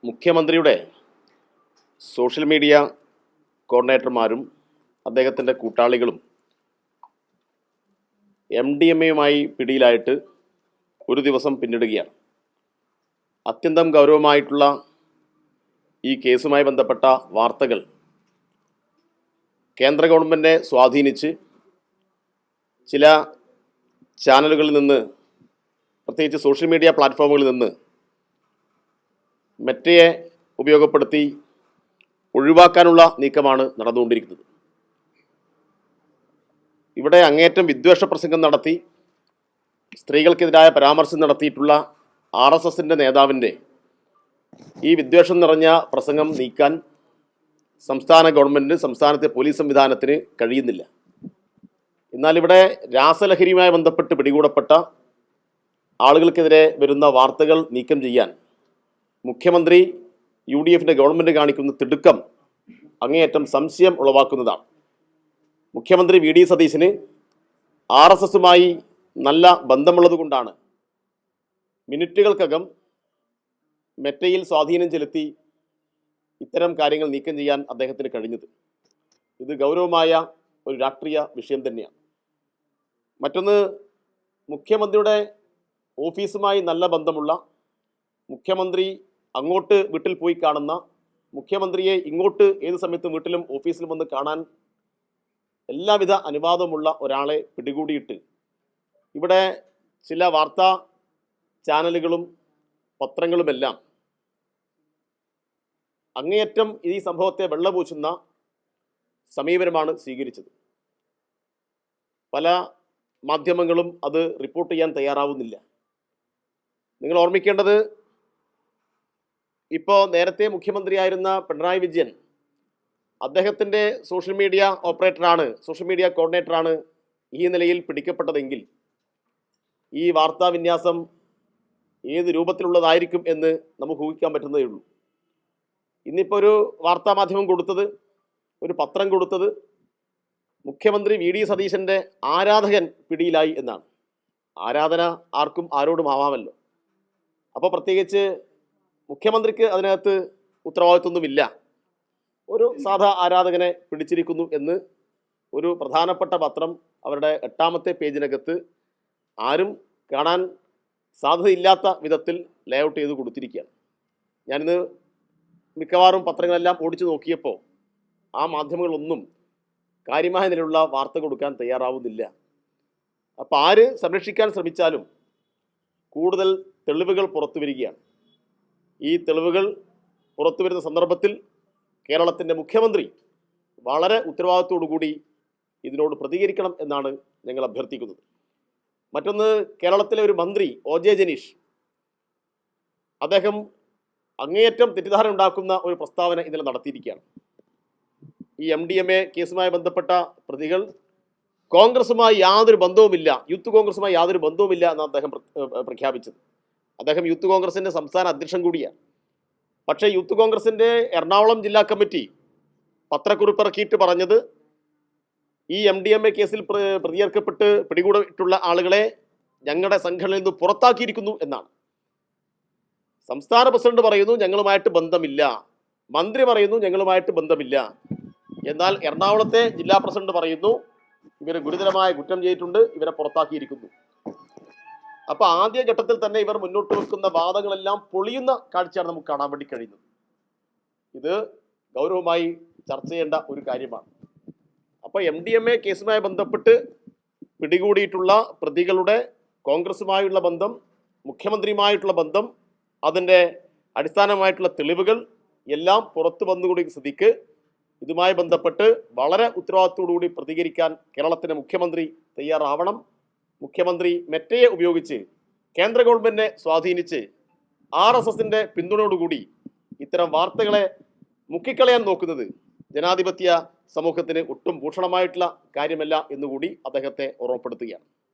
മുഖ്യമന്ത്രിയുടെ social media കോർഡിനേറ്റർമാരും അദ്ദേഹത്തിൻ്റെ കൂട്ടാളികളും MDMA പിടിയിലായിട്ട് ഒരു ദിവസം പിന്നിടുകയാണ്. അത്യന്തം ഗൗരവമായിട്ടുള്ള ഈ കേസുമായി ബന്ധപ്പെട്ട വാർത്തകൾ കേന്ദ്ര ഗവൺമെൻറ്റിനെ സ്വാധീനിച്ച് ചില ചാനലുകളിൽ നിന്ന്, പ്രത്യേകിച്ച് സോഷ്യൽ മീഡിയ പ്ലാറ്റ്ഫോമുകളിൽ നിന്ന് മെറ്റയെ ഉപയോഗപ്പെടുത്തി ഒഴിവാക്കാനുള്ള നീക്കമാണ് നടന്നുകൊണ്ടിരിക്കുന്നത്. ഇവിടെ അങ്ങേയറ്റം വിദ്വേഷ പ്രസംഗം നടത്തി സ്ത്രീകൾക്കെതിരായ പരാമർശം നടത്തിയിട്ടുള്ള RSSൻ്റെ നേതാവിൻ്റെ ഈ വിദ്വേഷം നിറഞ്ഞ പ്രസംഗം നീക്കാൻ സംസ്ഥാന ഗവൺമെൻറ്റിന്, സംസ്ഥാനത്തെ പോലീസ് സംവിധാനത്തിന് കഴിയുന്നില്ല. എന്നാൽ ഇവിടെ രാസലഹരിയുമായി ബന്ധപ്പെട്ട് പിടികൂടപ്പെട്ട ആളുകൾക്കെതിരെ വരുന്ന വാർത്തകൾ നീക്കം ചെയ്യാൻ മുഖ്യമന്ത്രി UDFൻ്റെ ഗവൺമെൻറ് കാണിക്കുന്ന തിടുക്കം അങ്ങേയറ്റം സംശയം ഉളവാക്കുന്നതാണ്. മുഖ്യമന്ത്രി VD സതീശന് RSSുമായി നല്ല ബന്ധമുള്ളത് കൊണ്ടാണ് മിനിറ്റുകൾക്കകം മെറ്റയിൽ സ്വാധീനം ചെലുത്തി ഇത്തരം കാര്യങ്ങൾ നീക്കം ചെയ്യാൻ അദ്ദേഹത്തിന് കഴിഞ്ഞത്. ഇത് ഗൗരവമായ ഒരു രാഷ്ട്രീയ വിഷയം തന്നെയാണ്. മറ്റൊന്ന്, മുഖ്യമന്ത്രിയുടെ ഓഫീസുമായി നല്ല ബന്ധമുള്ള, മുഖ്യമന്ത്രി അങ്ങോട്ട് വീട്ടിൽ പോയി കാണുന്ന, മുഖ്യമന്ത്രിയെ ഇങ്ങോട്ട് ഏത് സമയത്തും വീട്ടിലും ഓഫീസിലും വന്ന് കാണാൻ എല്ലാവിധ അനുവാദമുള്ള ഒരാളെ പിടികൂടിയിട്ട് ഇവിടെ ചില വാർത്താ ചാനലുകളും പത്രങ്ങളുമെല്ലാം അങ്ങേയറ്റം ഈ സംഭവത്തെ വെള്ളപൂശുന്ന സമീപനമാണ് സ്വീകരിച്ചത്. പല മാധ്യമങ്ങളും അത് റിപ്പോർട്ട് ചെയ്യാൻ തയ്യാറാവുന്നില്ല. നിങ്ങൾ ഓർമ്മിക്കേണ്ടത്, ഇപ്പോൾ നേരത്തെ മുഖ്യമന്ത്രിയായിരുന്ന പിണറായി വിജയൻ അദ്ദേഹത്തിൻ്റെ സോഷ്യൽ മീഡിയ ഓപ്പറേറ്ററാണ്, സോഷ്യൽ മീഡിയ കോർഡിനേറ്ററാണ് ഈ നിലയിൽ പിടിക്കപ്പെട്ടതെങ്കിൽ ഈ വാർത്താ വിന്യാസം ഏത് രൂപത്തിലുള്ളതായിരിക്കും എന്ന് നമുക്ക് ഊഹിക്കാൻ പറ്റുന്നതേ ഉള്ളൂ. ഇന്നിപ്പോൾ ഒരു വാർത്താമാധ്യമം കൊടുത്തത്, ഒരു പത്രം കൊടുത്തത് മുഖ്യമന്ത്രി VD സതീശൻ്റെ ആരാധകൻ പിടിയിലായി എന്നാണ്. ആരാധന ആർക്കും ആരോടും ആവാമല്ലോ. അപ്പോൾ പ്രത്യേകിച്ച് മുഖ്യമന്ത്രിക്ക് അതിനകത്ത് ഉത്തരവാദിത്വമൊന്നുമില്ല. ഒരു സാധാ ആരാധകനെ പിടിച്ചിരിക്കുന്നു എന്ന് ഒരു പ്രധാനപ്പെട്ട പത്രം അവരുടെ 8ാമത്തെ പേജിനകത്ത് ആരും കാണാൻ സാധ്യതയില്ലാത്ത വിധത്തിൽ ലേഔട്ട് ചെയ്ത് കൊടുത്തിരിക്കുകയാണ്. ഞാനിന്ന് മിക്കവാറും പത്രങ്ങളെല്ലാം ഓടിച്ചു നോക്കിയപ്പോൾ ആ മാധ്യമങ്ങളൊന്നും കാര്യമായ നിലയിലുള്ള വാർത്ത കൊടുക്കാൻ തയ്യാറാവുന്നില്ല. അപ്പോൾ ആര് സംരക്ഷിക്കാൻ ശ്രമിച്ചാലും കൂടുതൽ തെളിവുകൾ പുറത്തു വരികയാണ്. ഈ തെളിവുകൾ പുറത്തു വരുന്ന സന്ദർഭത്തിൽ കേരളത്തിൻ്റെ മുഖ്യമന്ത്രി വളരെ ഉത്തരവാദിത്തോടുകൂടി ഇതിനോട് പ്രതികരിക്കണം എന്നാണ് ഞങ്ങൾ അഭ്യർത്ഥിക്കുന്നത്. മറ്റൊന്ന്, കേരളത്തിലെ ഒരു മന്ത്രി OJ ജനീഷ്, അദ്ദേഹം അങ്ങേയറ്റം തെറ്റിദ്ധാരണ ഉണ്ടാക്കുന്ന ഒരു പ്രസ്താവന ഇന്നലെ നടത്തിയിരിക്കുകയാണ്. ഈ MDMA കേസുമായി ബന്ധപ്പെട്ട പ്രതികൾ കോൺഗ്രസുമായി യാതൊരു ബന്ധവുമില്ല, യൂത്ത് കോൺഗ്രസുമായി യാതൊരു ബന്ധവുമില്ല എന്നാണ് അദ്ദേഹം പ്രഖ്യാപിച്ചത്. അദ്ദേഹം യൂത്ത് കോൺഗ്രസിൻ്റെ സംസ്ഥാന അധ്യക്ഷൻ കൂടിയാണ്. പക്ഷേ യൂത്ത് കോൺഗ്രസിൻ്റെ എറണാകുളം ജില്ലാ കമ്മിറ്റി പത്രക്കുറിപ്പ് ഇറക്കിയിട്ട് പറഞ്ഞത് ഈ MDMA കേസിൽ പ്രതിയേർക്കപ്പെട്ട് പിടികൂടിയിട്ടുള്ള ആളുകളെ ഞങ്ങളുടെ സംഘടനയിൽ നിന്ന് പുറത്താക്കിയിരിക്കുന്നു എന്നാണ്. സംസ്ഥാന പ്രസിഡന്റ് പറയുന്നു ഞങ്ങളുമായിട്ട് ബന്ധമില്ല, മന്ത്രി പറയുന്നു ഞങ്ങളുമായിട്ട് ബന്ധമില്ല. എന്നാൽ എറണാകുളത്തെ ജില്ലാ പ്രസിഡന്റ് പറയുന്നു ഇവർ ഗുരുതരമായ കുറ്റം ചെയ്തിട്ടുണ്ട്, ഇവരെ പുറത്താക്കിയിരിക്കുന്നു. അപ്പോൾ ആദ്യ ഘട്ടത്തിൽ തന്നെ ഇവർ മുന്നോട്ട് വെക്കുന്ന വാദങ്ങളെല്ലാം പൊളിയുന്ന കാഴ്ചയാണ് നമുക്ക് കാണാൻ വേണ്ടി കഴിയുന്നത്. ഇത് ഗൗരവമായി ചർച്ച ചെയ്യേണ്ട ഒരു കാര്യമാണ്. അപ്പോൾ MDMA കേസുമായി ബന്ധപ്പെട്ട് പിടികൂടിയിട്ടുള്ള പ്രതികളുടെ കോൺഗ്രസുമായുള്ള ബന്ധം, മുഖ്യമന്ത്രിയുമായിട്ടുള്ള ബന്ധം, അതിൻ്റെ അടിസ്ഥാനമായിട്ടുള്ള തെളിവുകൾ എല്ലാം പുറത്തു വന്നുകൂടി സ്ഥിതിക്ക് ഇതുമായി ബന്ധപ്പെട്ട് വളരെ ഉത്തരവാദിത്തോടുകൂടി പ്രതികരിക്കാൻ കേരളത്തിൻ്റെ മുഖ്യമന്ത്രി തയ്യാറാവണം. മുഖ്യമന്ത്രി മെറ്റയെ ഉപയോഗിച്ച് കേന്ദ്ര ഗവൺമെൻറ്റിനെ സ്വാധീനിച്ച് RSSൻ്റെ പിന്തുണയോടുകൂടി ഇത്തരം വാർത്തകളെ മുക്കിക്കളയാൻ നോക്കുന്നത് ജനാധിപത്യ സമൂഹത്തിന് ഒട്ടും ഭൂഷണമായിട്ടുള്ള കാര്യമല്ല എന്നുകൂടി അദ്ദേഹത്തെ ഓർമ്മപ്പെടുത്തുകയാണ്.